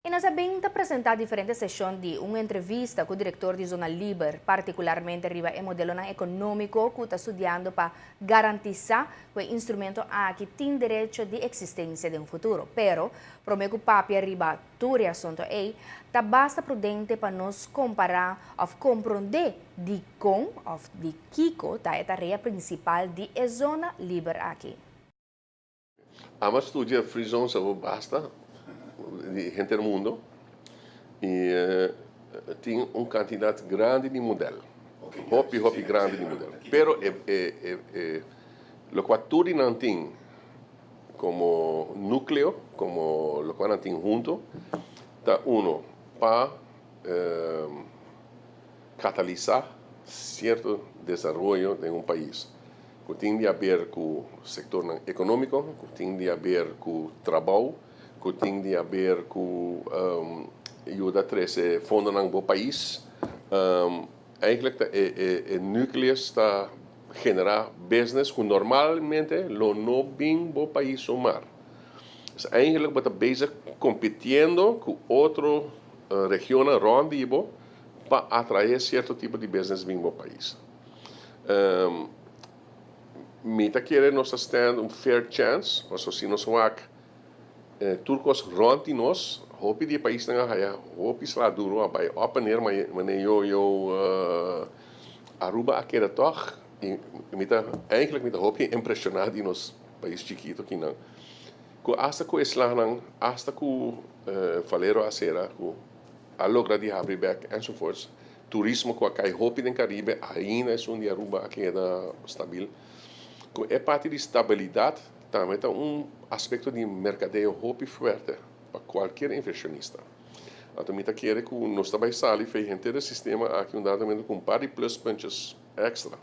E nós bem apresentar diferentes sessões de uma entrevista com o diretor de Zona Liber, particularmente riba o modelo econômico que está estudando para garantizar que o instrumento aqui tem direito de existência de um futuro. Pero, promego papi riba todo assunto aí, tá basta prudente para nós comparar ou compreender de com ou de Kiko tá a tarefa principal de Zona Liber aqui. Há uma estudia free zones basta de gente no mundo e tem uma quantidade grande de modelos. Hopi grande de modelos. Pero o que tudo não tem como núcleo, como o que não tem junto, tá para catalisar certo desenvolvimento de um país. Que tem a ver com o setor econômico, que tem a ver com o trabalho, que tem a ver com ajuda a trazer fundos no país. Eigenlijk o núcleo está generar business que normalmente não bem no país somar. Eigenlijk está bezig competindo com outra região rondibo para atrair certo tipo de business bem no país. Mita querer nós ter fair chance, mas se nós vamos turcos ronti nós, hopi di país na haya, hopi sla duro abai opener mane yo Aruba aquele toch, eigenlijk mita hopi impressionado em nos país chiquito que não. Que hasta que islam, hasta que falero acera, que a logra de Habribeck e so forth, turismo que cai hopi no Caribe, ainda é onde Aruba aquele stabil. É parte de estabilidade, também é aspecto de mercadeio muito forte para qualquer inversionista. Então, eu quero que nós trabalhamos e fazemos o sistema aqui um dado com um par de plus punches extra.